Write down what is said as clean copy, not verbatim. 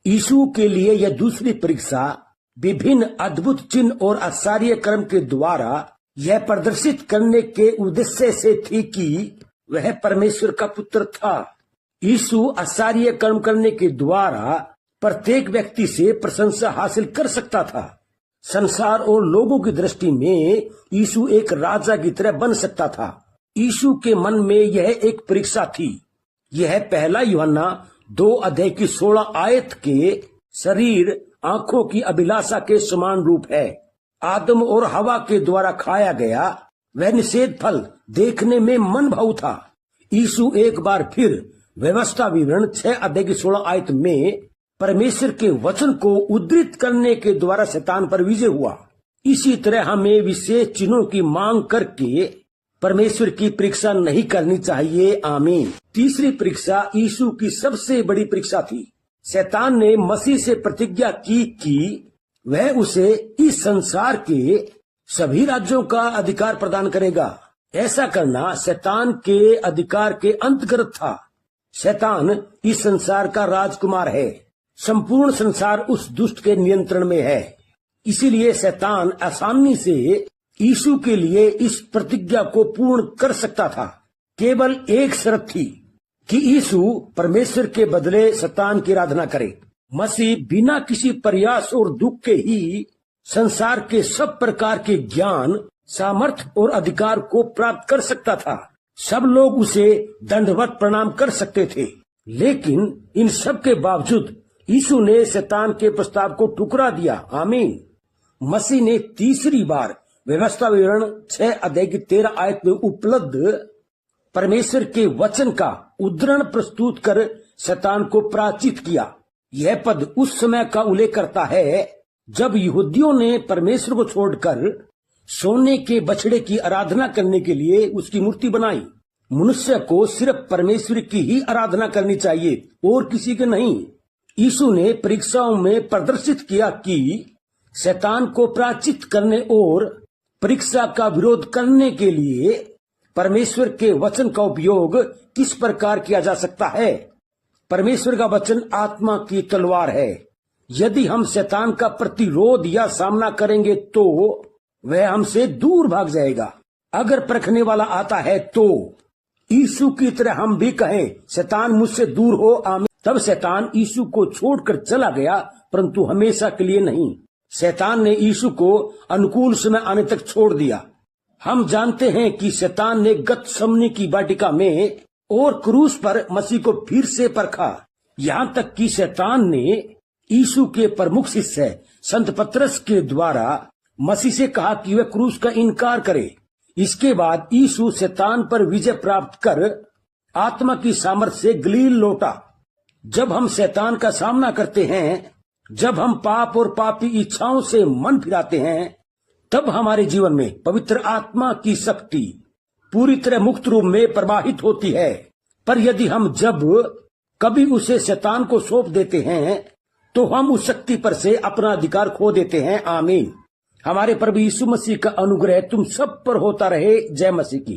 यीशु के लिए यह दूसरी परीक्षा विभिन्न अद्भुत चिन्ह और आश्चर्य कर्म के द्वारा यह प्रदर्शित करने के उद्देश्य से थी कि वह परमेश्वर का पुत्र था। यीशु आश्चर्य कर्म करने के द्वारा प्रत्येक व्यक्ति से प्रशंसा हासिल कर सकता था। संसार और लोगों की दृष्टि में यीशु एक राजा की तरह बन सकता था। यीशु के मन में यह एक परीक्षा थी। यह पहला यूहन्ना 2:16 के शरीर आंखों की अभिलाषा के समान रूप है। आदम और हवा के द्वारा खाया गया वह निषेध फल देखने में मन भाऊ था। यीशु एक बार फिर व्यवस्था विवरण 6:16 में परमेश्वर के वचन को उद्धृत करने के द्वारा शैतान पर विजय हुआ। इसी तरह हमें विशेष चिन्हों की मांग करके परमेश्वर की परीक्षा नहीं करनी चाहिए। आमीन। तीसरी परीक्षा यीशु की सबसे बड़ी परीक्षा थी। शैतान ने मसीह से प्रतिज्ञा की कि वह उसे इस संसार के सभी राज्यों का अधिकार प्रदान करेगा। ऐसा करना शैतान के अधिकार के अंतर्गत था। शैतान इस संसार का राजकुमार है। संपूर्ण संसार उस दुष्ट के नियंत्रण में है। इसीलिए शैतान आसानी से यीशु के लिए इस प्रतिज्ञा को पूर्ण कर सकता था। केवल एक शर्त थी कि यीशु परमेश्वर के बदले शैतान की आराधना करे। मसीह बिना किसी प्रयास और दुख के ही संसार के सब प्रकार के ज्ञान, सामर्थ्य और अधिकार को प्राप्त कर सकता था। सब लोग उसे दंडवत प्रणाम कर सकते थे, लेकिन इन सब के बावजूद यीशु ने शैतान के प्रस्ताव को ठुकरा दिया। आमीन। मसीह ने तीसरी बार व्यवस्था विवरण 6:13 में उपलब्ध परमेश्वर के वचन का उद्धरण प्रस्तुत कर शैतान को पराजित किया। यह पद उस समय का उल्लेख करता है जब यहूदियों ने परमेश्वर को छोड़कर सोने के बछड़े की आराधना करने के लिए उसकी मूर्ति बनाई। मनुष्य को सिर्फ परमेश्वर की ही आराधना करनी चाहिए और किसी के नहीं। यीशु ने परीक्षाओं में प्रदर्शित किया कि शैतान को पराजित करने और परीक्षा का विरोध करने के लिए परमेश्वर के वचन का उपयोग किस प्रकार किया जा सकता है। परमेश्वर का वचन आत्मा की तलवार है। यदि हम शैतान का प्रतिरोध या सामना करेंगे तो वह हमसे दूर भाग जाएगा। अगर परखने वाला आता है तो यीशु की तरह हम भी कहें, शैतान मुझसे दूर हो। आमीन। तब शैतान यीशु को छोड़कर चला गया, परंतु हमेशा के लिए नहीं। शैतान ने यीशु को अनुकूल समय आने तक छोड़ दिया। हम जानते हैं कि शैतान ने गतसमनी की वाटिका में और क्रूस पर मसीह को फिर से परखा। यहाँ तक कि शैतान ने यीशु के प्रमुख शिष्य संत पतरस के द्वारा मसीह से कहा कि वह क्रूस का इनकार करे। इसके बाद यीशु शैतान पर विजय प्राप्त कर आत्मा की सामर्थ्य से गलील लौटा। जब हम शैतान का सामना करते हैं, जब हम पाप और पापी इच्छाओं से मन फिराते हैं, तब हमारे जीवन में पवित्र आत्मा की शक्ति पूरी तरह मुक्त रूप में प्रवाहित होती है। पर यदि हम जब कभी उसे शैतान को सौंप देते हैं तो हम उस शक्ति पर से अपना अधिकार खो देते हैं। आमीन। हमारे प्रभु यीशु मसीह का अनुग्रह तुम सब पर होता रहे। जय मसीह की।